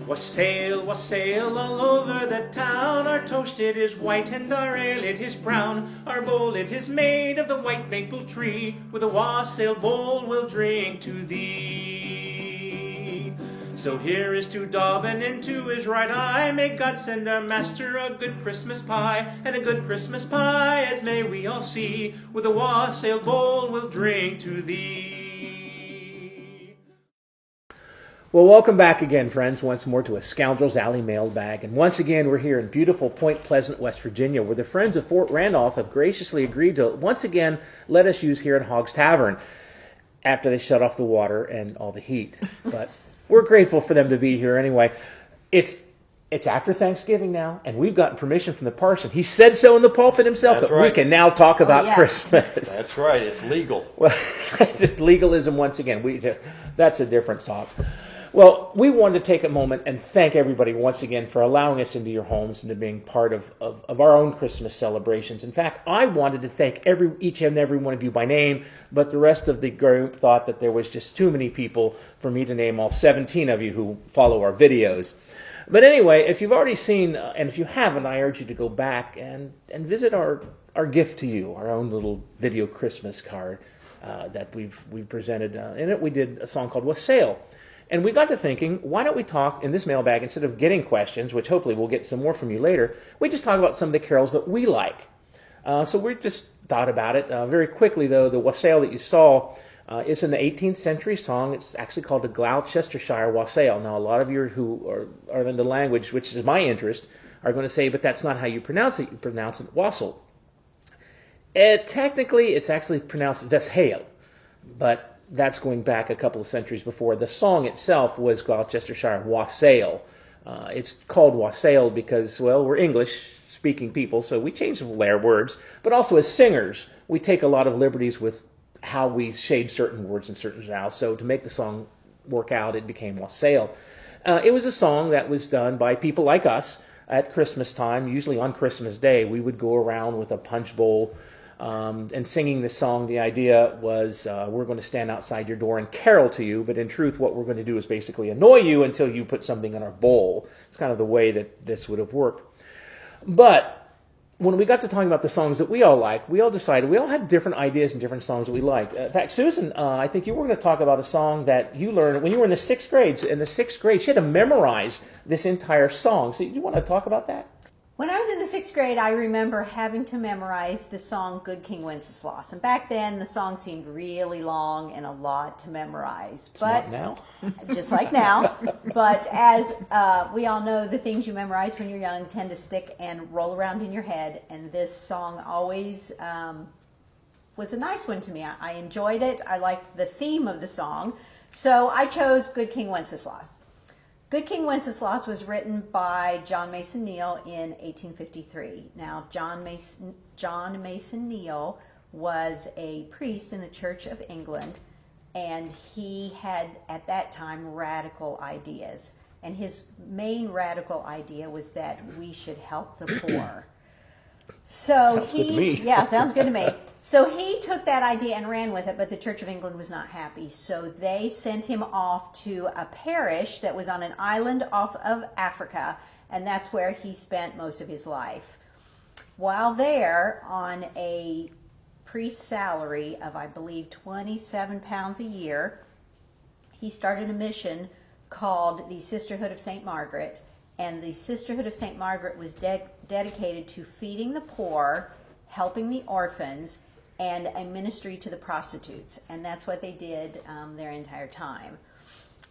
Wassail all over the town. Our toast it is white and our ale it is brown. Our bowl it is made of the white maple tree. With a wassail bowl we'll drink to thee. So here is to Dobbin into his right eye. May God send our master a good Christmas pie, and a good Christmas pie as may we all see. With a wassail bowl we'll drink to thee. Well, welcome back again, friends, once more to a Scoundrels Alley mailbag. And once again, we're here in beautiful Point Pleasant, West Virginia, where the friends of Fort Randolph have graciously agreed to once again let us use here at Hogg's Tavern after they shut off the water and all the heat. But we're grateful for them to be here anyway. It's after Thanksgiving now, and we've gotten permission from the parson. He said so in the pulpit himself. That's that right. We can now talk about Christmas. That's right. It's legal. Well, legalism once again. That's a different talk. Well, we wanted to take a moment and thank everybody once again for allowing us into your homes and to being part of our own Christmas celebrations. In fact, I wanted to thank each and every one of you by name, but the rest of the group thought that there was just too many people for me to name all 17 of you who follow our videos. But anyway, if you've already seen, and if you haven't, I urge you to go back and visit our gift to you, our own little video Christmas card that we've presented. In it, we did a song called Wassail. And we got to thinking, why don't we talk in this mailbag, instead of getting questions, which hopefully we'll get some more from you later, we just talk about some of the carols that we like. So we just thought about it. Very quickly, though, the Wassail that you saw is an 18th century song. It's actually called the Gloucestershire Wassail. Now, a lot of you who are in the language, which is my interest, are going to say, but that's not how you pronounce it. You pronounce it wassail. Technically, it's actually pronounced Veshail, but that's going back a couple of centuries before. The song itself was Gloucestershire Wassail. It's called Wassail because, well, we're English-speaking people, so we change some layer words. But also as singers, we take a lot of liberties with how we shade certain words and certain vowels. So to make the song work out, it became Wassail. It was a song that was done by people like us at Christmas time, usually on Christmas Day. We would go around with a punch bowl and singing this song. The idea was we're going to stand outside your door and carol to you, but in truth what we're going to do is basically annoy you until you put something in our bowl. It's kind of the way that this would have worked. But when we got to talking about the songs that we all like, we all decided, we all had different ideas and different songs that we liked. In fact, Susan, I think you were going to talk about a song that you learned when you were in the 6th grade. In the 6th grade, she had to memorize this entire song. So you want to talk about that? When I was in the 6th grade, I remember having to memorize the song Good King Wenceslas. And back then, the song seemed really long and a lot to memorize. But now? Just like now. But as we all know, the things you memorize when you're young tend to stick and roll around in your head. And this song always was a nice one to me. I enjoyed it. I liked the theme of the song. So I chose Good King Wenceslas. Good King Wenceslas was written by John Mason Neal in 1853. Now, John Mason Neal was a priest in the Church of England, and he had, at that time, radical ideas. And his main radical idea was that we should help the poor. So sounds good to me. Yeah, sounds good to me. So he took that idea and ran with it, but the Church of England was not happy. So they sent him off to a parish that was on an island off of Africa, and that's where he spent most of his life. While there, on a priest's salary of, I believe, 27 pounds a year, he started a mission called the Sisterhood of St. Margaret, and the Sisterhood of St. Margaret was dedicated to feeding the poor, helping the orphans, and a ministry to the prostitutes. And that's what they did their entire time.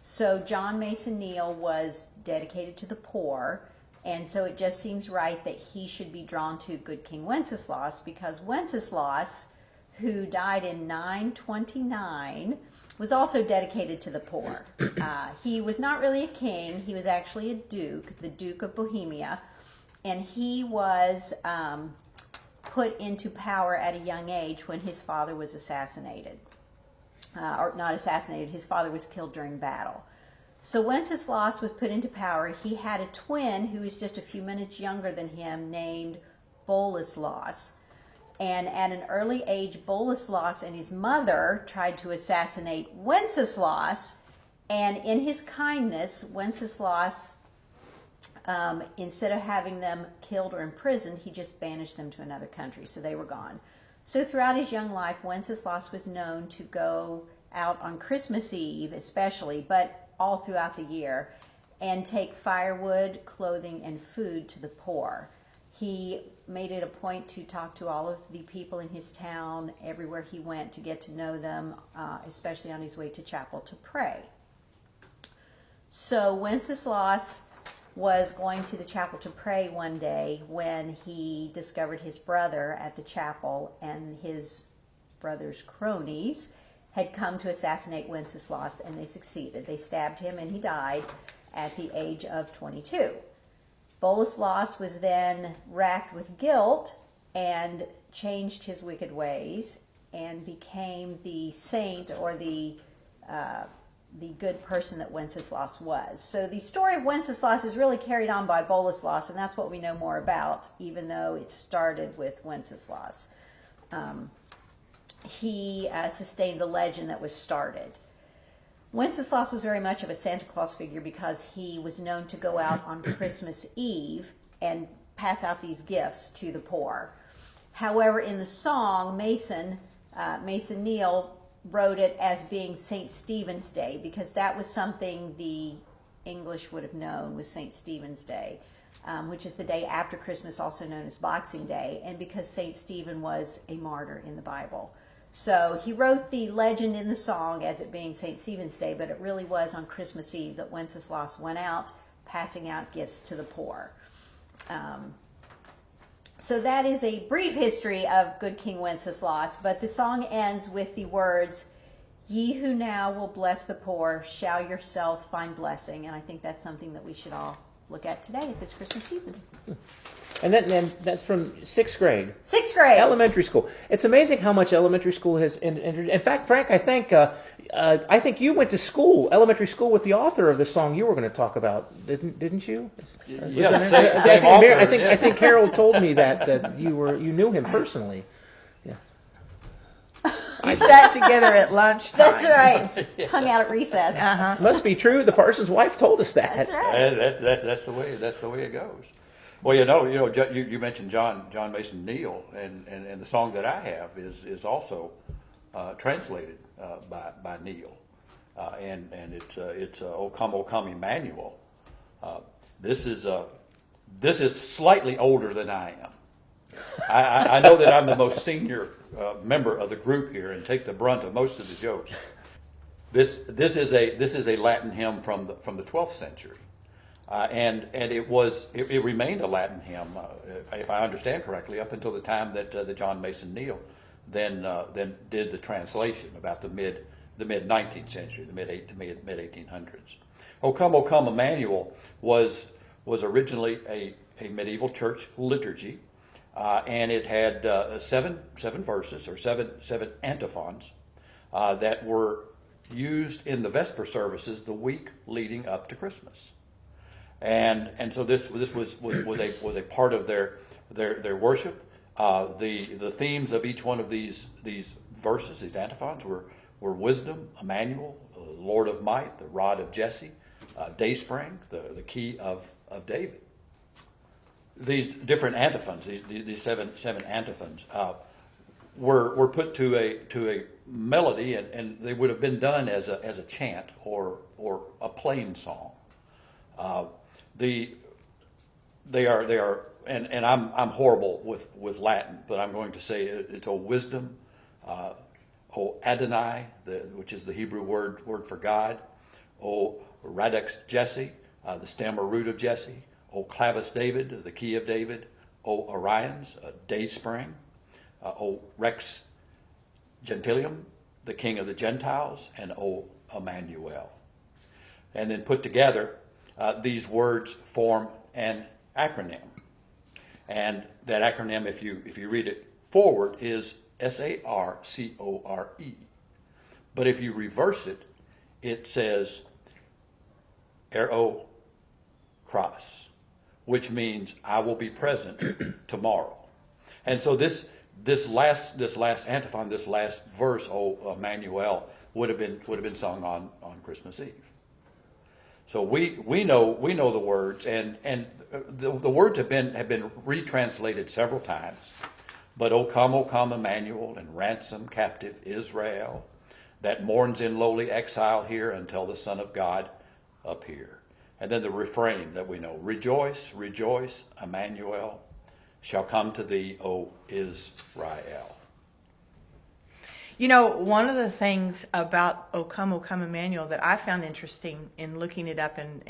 So John Mason Neal was dedicated to the poor, and so it just seems right that he should be drawn to Good King Wenceslas, because Wenceslas, who died in 929, was also dedicated to the poor. He was not really a king. He was actually a duke, the Duke of Bohemia, and he was put into power at a young age when his father was assassinated. Or not assassinated, his father was killed during battle. So Wenceslas was put into power. He had a twin who was just a few minutes younger than him named Boleslas. And at an early age, Boleslas and his mother tried to assassinate Wenceslas. And in his kindness, Wenceslas instead of having them killed or imprisoned, he just banished them to another country, so they were gone. So throughout his young life, Wenceslas was known to go out on Christmas Eve especially, but all throughout the year, and take firewood, clothing, and food to the poor. He made it a point to talk to all of the people in his town everywhere he went to get to know them, especially on his way to chapel to pray. So Wenceslas was going to the chapel to pray one day when he discovered his brother at the chapel, and his brother's cronies had come to assassinate Wenceslas, and they succeeded. They stabbed him and he died at the age of 22. Boleslas was then racked with guilt and changed his wicked ways and became the saint, or the good person that Wenceslas was. So the story of Wenceslas is really carried on by Boleslas, and that's what we know more about, even though it started with Wenceslas. He sustained the legend that was started. Wenceslas was very much of a Santa Claus figure because he was known to go out on Christmas Eve and pass out these gifts to the poor. However, in the song, Mason Neal wrote it as being St. Stephen's Day, because that was something the English would have known was St. Stephen's Day, which is the day after Christmas, also known as Boxing Day, and because St. Stephen was a martyr in the Bible. So he wrote the legend in the song as it being St. Stephen's Day, but it really was on Christmas Eve that Wenceslas went out passing out gifts to the poor. So that is a brief history of Good King Wenceslas, but the song ends with the words, "Ye who now will bless the poor shall yourselves find blessing," and I think that's something that we should all look at today at this Christmas season. And that's from 6th grade. 6th grade. Elementary school. It's amazing how much elementary school has entered. In fact, Frank, I think you went to school, elementary school, with the author of the song you were going to talk about, didn't you? Yes, same author. I think Carol told me that you knew him personally. Yeah. We sat together at lunch. That's right. Hung out at recess. Must be true. The parson's wife told us that. That's right. That's the way it goes. Well, you mentioned John Mason Neal, and the song that I have is also translated by Neal, and it's O Come Emmanuel. This is slightly older than I am. I know that I'm the most senior member of the group here and take the brunt of most of the jokes. This is a Latin hymn from the 12th century. And it remained a Latin hymn, if I understand correctly, up until the time that John Mason Neal then did the translation about the mid 19th century, the mid 1800s. O Come Emmanuel was originally a medieval church liturgy, and it had seven verses, or seven antiphons that were used in the Vesper services the week leading up to Christmas. And so this was a part of their worship. The themes of each one of these verses, these antiphons, were wisdom, Emmanuel, Lord of might, the rod of Jesse, dayspring, the key of David. These different antiphons, these seven antiphons, were put to a melody, and they would have been done as a chant or a plain song. They are, and I'm horrible with Latin, but I'm going to say it's O wisdom, O Adonai, which is the Hebrew word for God, O Radex Jesse, the stem or root of Jesse, O Clavis David, the key of David, O Orions, dayspring, O Rex Gentilium, the king of the Gentiles, and O Emmanuel. And then put together, these words form an acronym, and that acronym, if you read it forward, is SARCORE. But if you reverse it, it says Ero Cross, which means I will be present tomorrow. And so this last antiphon, this last verse, O Emmanuel, would have been sung on Christmas Eve. So we know the words, and the words have been retranslated several times. But O come Emmanuel, and ransom captive Israel, that mourns in lowly exile here until the Son of God appear. And then the refrain that we know: rejoice, rejoice, Emmanuel shall come to thee, O Israel. You know, one of the things about O Come Emmanuel that I found interesting in looking it up and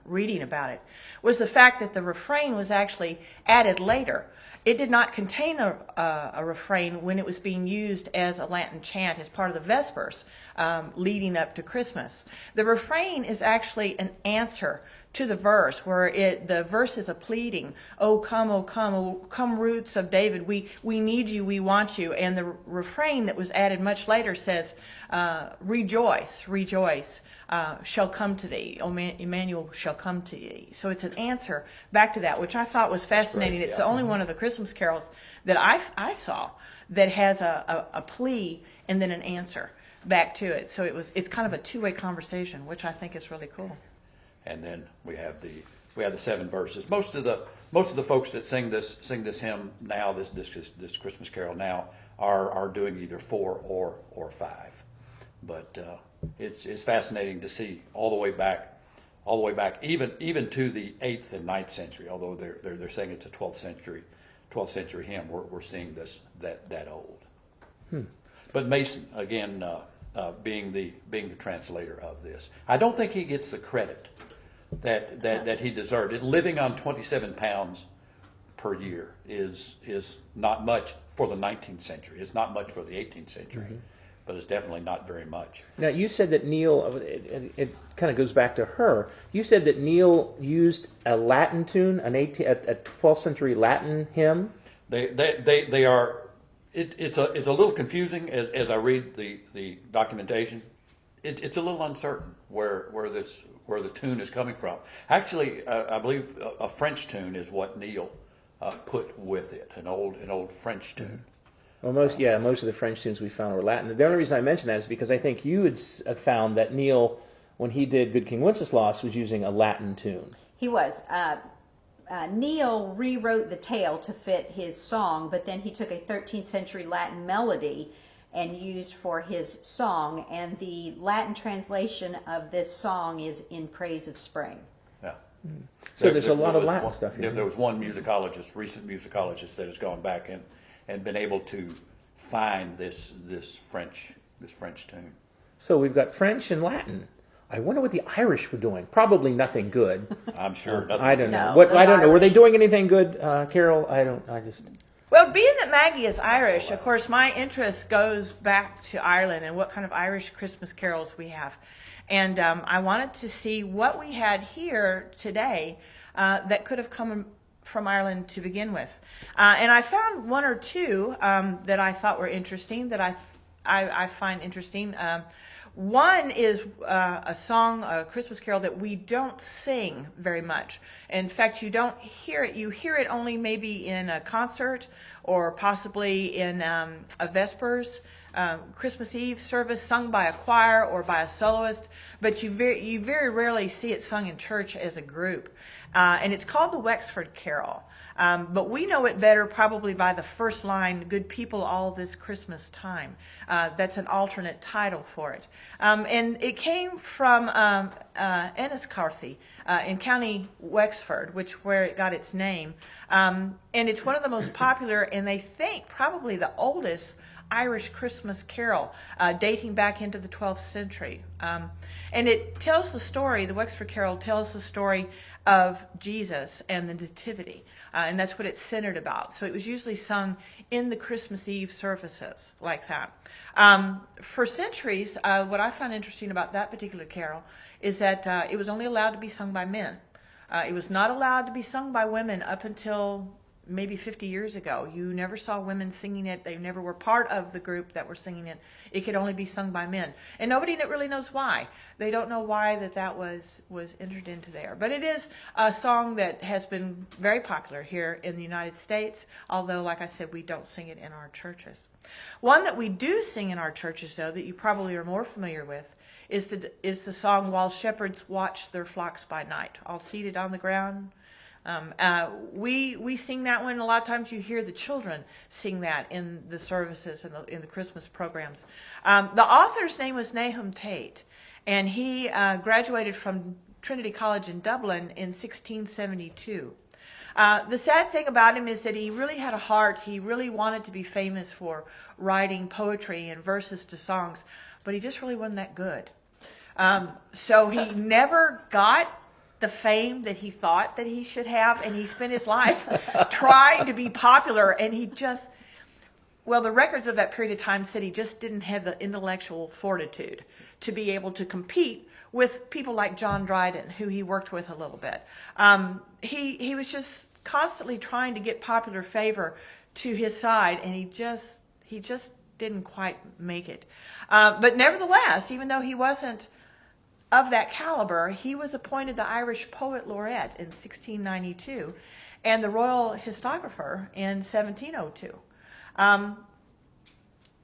reading about it was the fact that the refrain was actually added later. It did not contain a refrain when it was being used as a Latin chant as part of the Vespers leading up to Christmas. The refrain is actually an answer to the verse, where the verse is a pleading. O come, roots of David, we need you, we want you. And the refrain that was added much later says, rejoice, rejoice, shall come to thee. O Emmanuel shall come to thee. So it's an answer back to that, which I thought was fascinating. Great, It's yeah. the only one of the Christmas carols that I saw that has a plea and then an answer back to it. So it's kind of a two-way conversation, which I think is really cool. And then we have the 7 verses. Most of the folks that sing this hymn now, this Christmas carol now, are doing either 4 or 5. But it's fascinating to see all the way back, even to the 8th and 9th century. Although they're saying it's a 12th century hymn, we're seeing this that old. But Mason, again, being the translator of this, I don't think he gets the credit that he deserved. Living on 27 pounds per year is not much for the 19th century. It's not much for the 18th century, but it's definitely not very much. Now, you said that Neil, it kind of goes back to her. You said that Neil used a Latin tune, a 12th century Latin hymn. They are. It's a little confusing as I read the documentation. It's a little uncertain where the tune is coming from. Actually, I believe a French tune is what Neil put with it, an old French tune. Well, most of the French tunes we found were Latin. The only reason I mention that is because I think you had found that Neil, when he did Good King Wenceslas, was using a Latin tune. He was. Neil rewrote the tale to fit his song, but then he took a 13th century Latin melody and used for his song, and the Latin translation of this song is In Praise of Spring. Yeah. So there's a lot of Latin stuff here. There was one recent musicologist that has gone back and been able to find this French tune. So we've got French and Latin. I wonder what the Irish were doing. Probably nothing good. I'm sure. I don't know. No, I don't know. Were they Irish. doing anything good, Carol? Well, being that Maggie is Irish, of course, my interest goes back to Ireland and what kind of Irish Christmas carols we have. And I wanted to see what we had here today that could have come from Ireland to begin with. And I found one or two that I thought were interesting, that I find interesting. One is a song, a Christmas carol that we don't sing very much. In fact, you don't hear it. You hear it only maybe in a concert or possibly in a Vespers, Christmas Eve service sung by a choir or by a soloist. But you very rarely see it sung in church as a group. And it's called the Wexford Carol. But we know it better probably by the first line, Good People All This Christmas Time. That's an alternate title for it. And it came from Enniscarthy in County Wexford, where it got its name. And it's one of the most popular, and they think probably the oldest Irish Christmas carol, dating back into the 12th century. And it tells the story, the Wexford Carol tells the story of Jesus and the Nativity. And that's what it's centered about. So it was usually sung in the Christmas Eve services like that. For centuries, what I found interesting about that particular carol is that it was only allowed to be sung by men. It was not allowed to be sung by women up until maybe 50 years ago. You never saw women singing it. They never were part of the group that were singing it. It could only be sung by men. And nobody really knows why. They don't know why that was entered into there. But it is a song that has been very popular here in the United States, although, like I said, we don't sing it in our churches. One that we do sing in our churches, though, that you probably are more familiar with, is the song "While Shepherds Watch Their Flocks by Night," all seated on the ground. We sing that one. A lot of times you hear the children sing that in the services and in the Christmas programs. The author's name was Nahum Tate, and he graduated from Trinity College in Dublin in 1672. The sad thing about him is that he really had a heart. He really wanted to be famous for writing poetry and verses to songs, but he just really wasn't that good. So he never got the fame that he thought that he should have, and he spent his life trying to be popular, and he just, well, the records of that period of time said he just didn't have the intellectual fortitude to be able to compete with people like John Dryden, who he worked with a little bit. He was just constantly trying to get popular favor to his side, and he just didn't quite make it. But nevertheless, even though he wasn't of that caliber, he was appointed the Irish Poet Laureate in 1692 and the Royal Historiographer in 1702.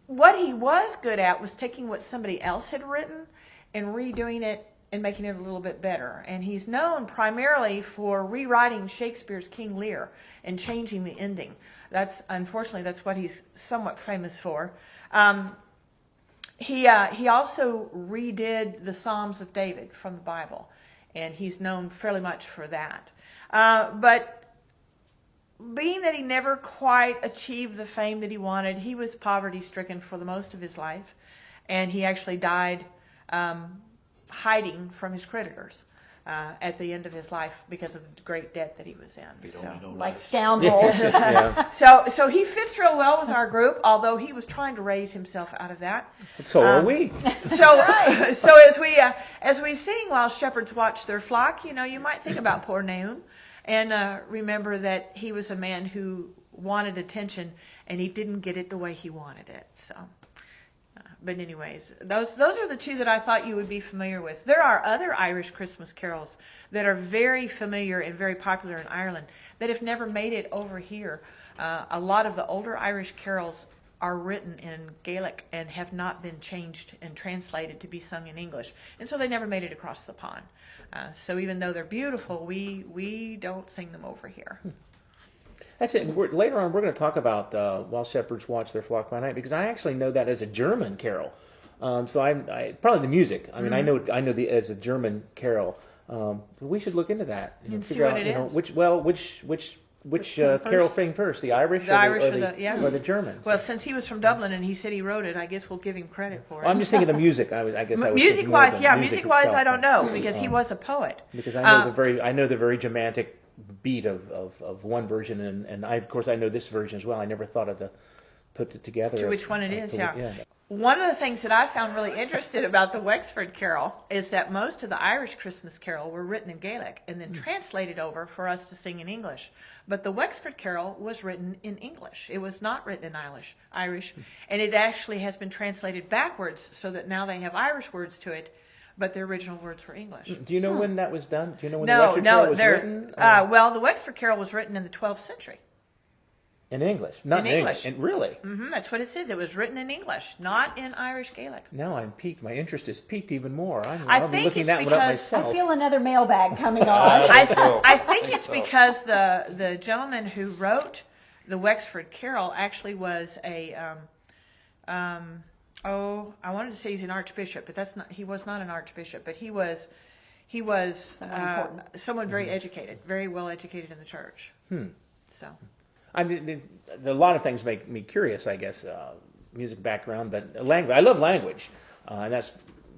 What he was good at was taking what somebody else had written and redoing it and making it a little bit better. And he's known primarily for rewriting Shakespeare's King Lear and changing the ending. Unfortunately, that's what he's somewhat famous for. He also redid the Psalms of David from the Bible, and he's known fairly much for that. But being that he never quite achieved the fame that he wanted, he was poverty-stricken for the most of his life, and he actually died hiding from his creditors at the end of his life because of the great debt that he was in. Like scoundrels. Yeah. So he fits real well with our group, although he was trying to raise himself out of that. So are we. So as we sing "While Shepherds Watch Their Flock," you might think about poor Nahum, and remember that he was a man who wanted attention, and he didn't get it the way he wanted it. So. But anyways, those are the two that I thought you would be familiar with. There are other Irish Christmas carols that are very familiar and very popular in Ireland that have never made it over here. A lot of the older Irish carols are written in Gaelic and have not been changed and translated to be sung in English. And so they never made it across the pond. So even though they're beautiful, we don't sing them over here. That's it. Later on, we're going to talk about "While Shepherds Watch Their Flock by Night" because I actually know that as a German carol. So I probably the music. I mean, I know as a German carol. We should look into that And figure see what out it is. which carol sang first, the Irish, or the German. Well, since he was from Dublin and he said he wrote it, I guess we'll give him credit for it. Well, I'm just thinking the music. I guess music-wise, itself, I don't know because he was a poet. Because I know the very dramatic beat of one version, and of course I know this version as well. I never thought of put it together. To which one it is, yeah. One of the things that I found really interesting about the Wexford Carol is that most of the Irish Christmas Carol were written in Gaelic and then translated over for us to sing in English. But the Wexford Carol was written in English. It was not written in Irish, and it actually has been translated backwards so that now they have Irish words to it, but the original words were English. Do you know when that was done? Do you know when the Wexford Carol was written? Well, the Wexford Carol was written in the 12th century. In English? Not in English. Really? Mm-hmm, that's what it says. It was written in English, not in Irish Gaelic. Now I'm piqued. My interest is piqued even more. I'll be looking that one up myself. I feel another mailbag coming on. I think it's because the gentleman who wrote the Wexford Carol actually was a I wanted to say he's an archbishop, but that's not. He was not an archbishop, but he was someone very educated, very well educated in the church. So. I mean, a lot of things make me curious, I guess, music background, but language. I love language, and that's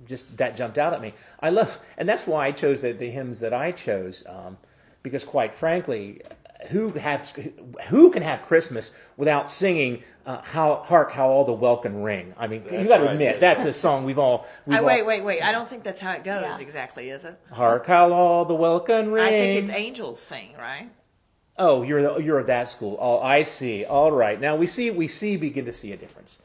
just that jumped out at me. And that's why I chose the hymns that I chose, because quite frankly, who can have Christmas without singing "Hark, How All the Welkin Ring"? I mean, you got to admit that's a song we've all. Wait! I don't think that's how it goes exactly, is it? Hark, how all the welkin ring. I think it's angels sing, right? Oh, you're of that school. Oh, I see. All right. Now we begin to see a difference.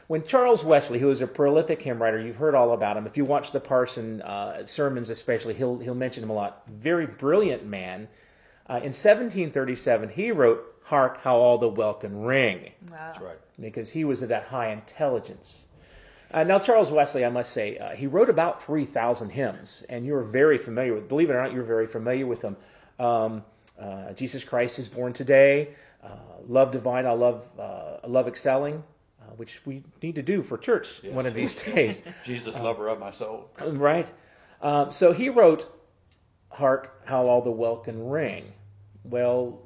When Charles Wesley, who is a prolific hymn writer, you've heard all about him. If you watch the Parson sermons, especially, he'll mention him a lot. Very brilliant man. In 1737, he wrote "Hark, How All the Welkin Ring." Wow. That's right. Because he was of that high intelligence. Now, Charles Wesley, I must say, he wrote about 3,000 hymns, and you're very familiar with, believe it or not, you're very familiar with them. Jesus Christ is Born Today, Love Divine, I Love Excelling, which we need to do for church one of these days. Jesus, lover of my soul. Right. So he wrote, Hark, How All the Welkin Ring. Well,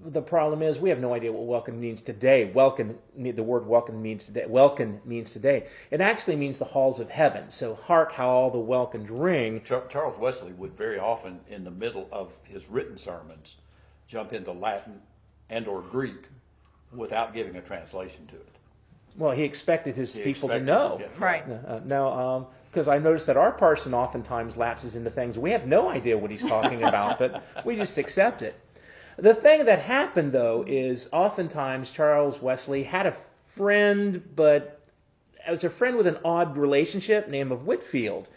the problem is we have no idea what welkin means today. The word welkin means today. Welkin means today. It actually means the halls of heaven. So hark how all the welkins ring. Charles Wesley would very often, in the middle of his written sermons, jump into Latin and or Greek without giving a translation to it. Well, he expected his people to know. Yeah. Right. Now, because I noticed that our parson oftentimes lapses into things we have no idea what he's talking about, but we just accept it. The thing that happened, though, is oftentimes Charles Wesley had a friend, but it was a friend with an odd relationship named of Whitefield,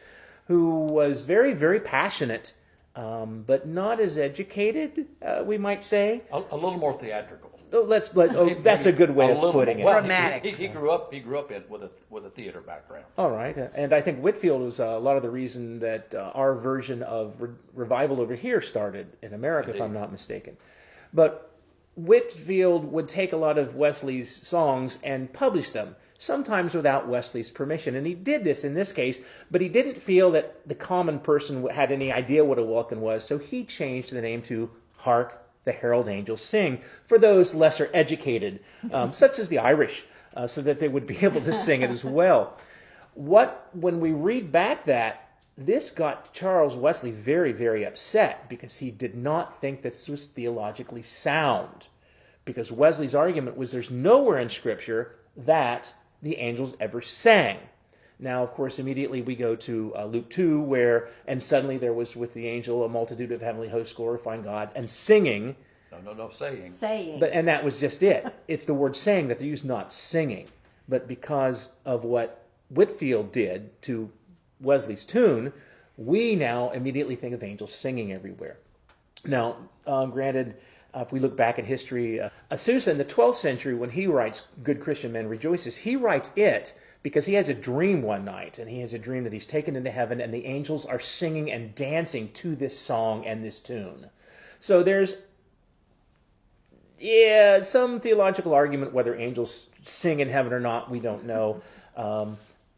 who was very, very passionate, but not as educated, we might say. A little more theatrical. That's a good way of putting it. Well, Dramatic. He grew up with a theater background. All right, and I think Whitefield was a lot of the reason that our version of revival over here started in America, if I'm not mistaken. But Whitefield would take a lot of Wesley's songs and publish them, sometimes without Wesley's permission. And he did this in this case, but he didn't feel that the common person had any idea what a welkin was, so he changed the name to Hark, the Herald Angels Sing, for those lesser educated, such as the Irish, so that they would be able to sing it as well. When we read back that, this got Charles Wesley very, very upset because he did not think this was theologically sound. Because Wesley's argument was there's nowhere in Scripture that the angels ever sang. Now, of course, immediately we go to Luke 2, where, and suddenly there was with the angel a multitude of heavenly hosts glorifying God and singing. No, saying. Saying. And that was just it. It's the word saying that they use, not singing. But because of what Whitefield did to Wesley's tune, we now immediately think of angels singing everywhere. Now, granted, if we look back in history, Azusa in the 12th century, when he writes Good Christian Men Rejoices, he writes it because he has a dream one night, and he has a dream that he's taken into heaven, and the angels are singing and dancing to this song and this tune. So there's, some theological argument whether angels sing in heaven or not, we don't know.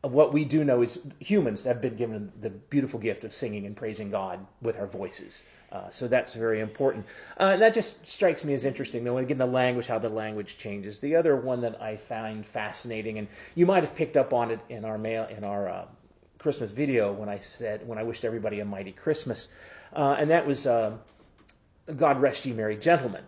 What we do know is humans have been given the beautiful gift of singing and praising God with our voices. So that's very important. That just strikes me as interesting, though, again, the language, how the language changes. The other one that I find fascinating, and you might have picked up on it in our Christmas video when I wished everybody a mighty Christmas, and that was God Rest Ye Merry Gentlemen.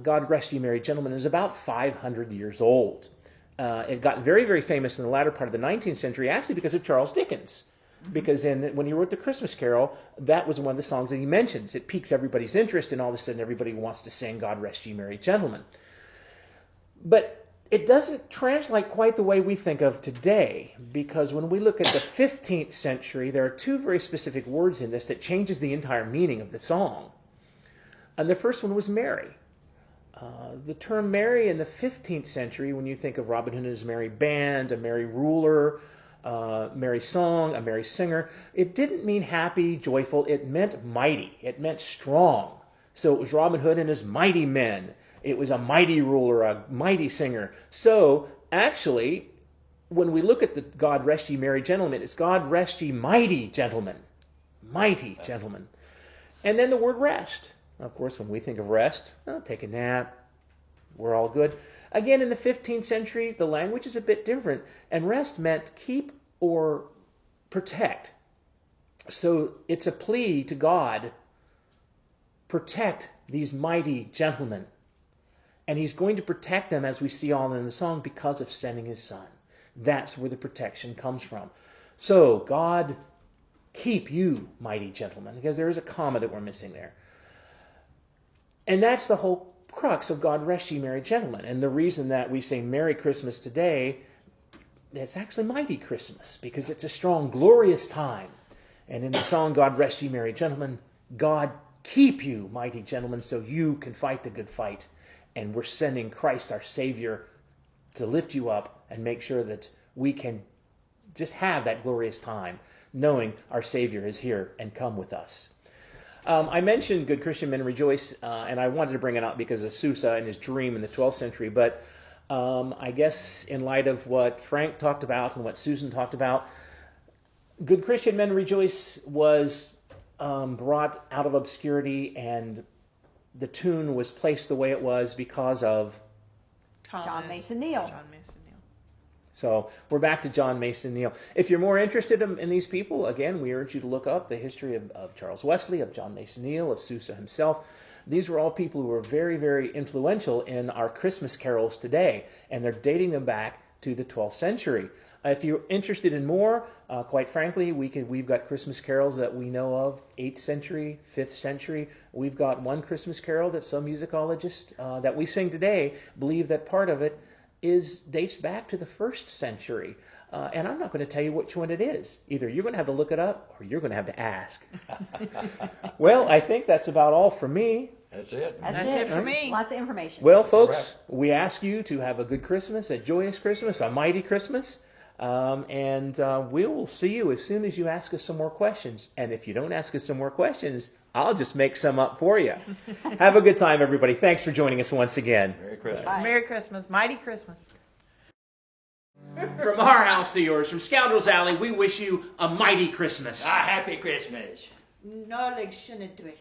God Rest Ye Merry Gentlemen is about 500 years old. It got very, very famous in the latter part of the 19th century, actually because of Charles Dickens. Because when he wrote the Christmas Carol, that was one of the songs that he mentions. It piques everybody's interest, and all of a sudden everybody wants to sing God Rest Ye Merry Gentlemen. But it doesn't translate quite the way we think of today, because when we look at the 15th century, there are two very specific words in this that changes the entire meaning of the song. And the first one was Mary. The term Mary in the 15th century, when you think of Robin Hood and his merry band, a merry ruler, merry song, a merry singer, it didn't mean happy, joyful. It meant mighty. It meant strong. So it was Robin Hood and his mighty men. It was a mighty ruler, a mighty singer. So actually, when we look at the God Rest Ye Merry Gentlemen, it's God Rest Ye Mighty Gentlemen. Mighty gentlemen. And then the word rest. Of course, when we think of rest, take a nap, we're all good. Again, in the 15th century, the language is a bit different, and rest meant keep or protect. So it's a plea to God, protect these mighty gentlemen. And he's going to protect them, as we see all in the song, because of sending his son. That's where the protection comes from. So, God, keep you, mighty gentlemen, because there is a comma that we're missing there. And that's the whole crux of God Rest Ye Merry Gentlemen. And the reason that we say Merry Christmas today, it's actually Mighty Christmas, because it's a strong, glorious time. And in the song God Rest Ye Merry Gentlemen, God keep you, mighty gentlemen, so you can fight the good fight. And we're sending Christ, our Savior, to lift you up and make sure that we can just have that glorious time, knowing our Savior is here and come with us. I mentioned Good Christian Men Rejoice, and I wanted to bring it up because of Susa and his dream in the 12th century, but I guess in light of what Frank talked about and what Susan talked about, Good Christian Men Rejoice was brought out of obscurity, and the tune was placed the way it was because of John Mason Neal. John Mason Neal. So we're back to John Mason Neal. If you're more interested in these people, again, we urge you to look up the history of Charles Wesley, of John Mason Neal, of Susa himself. These were all people who were very, very influential in our Christmas carols today, and they're dating them back to the 12th century. If you're interested in more, quite frankly, we've got Christmas carols that we know of, 8th century, 5th century. We've got one Christmas carol that some musicologists that we sing today believe that part of it dates back to the 1st century. And I'm not going to tell you which one it is. Either you're going to have to look it up or you're going to have to ask. Well, I think that's about all for me. That's it. That's it it for me. Lots of information. Well, a folks, wrap. we ask you to have a good Christmas, a joyous Christmas, a mighty Christmas. And we will see you as soon as you ask us some more questions. And if you don't ask us some more questions, I'll just make some up for you. Have a good time, everybody. Thanks for joining us once again. Merry Christmas. Bye. Merry Christmas, mighty Christmas. From our house to yours, from Scoundrels Alley, we wish you a mighty Christmas. A happy Christmas. Nolig Shinedwich.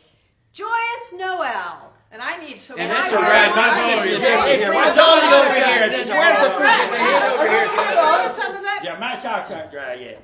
Joyous Noel. And I need some. And that's more. a wrap. My My boy, sister's yeah. here. Where's all over here? That's Where's the all food? right. Over here. Some of that. Yeah, my socks aren't dry yet.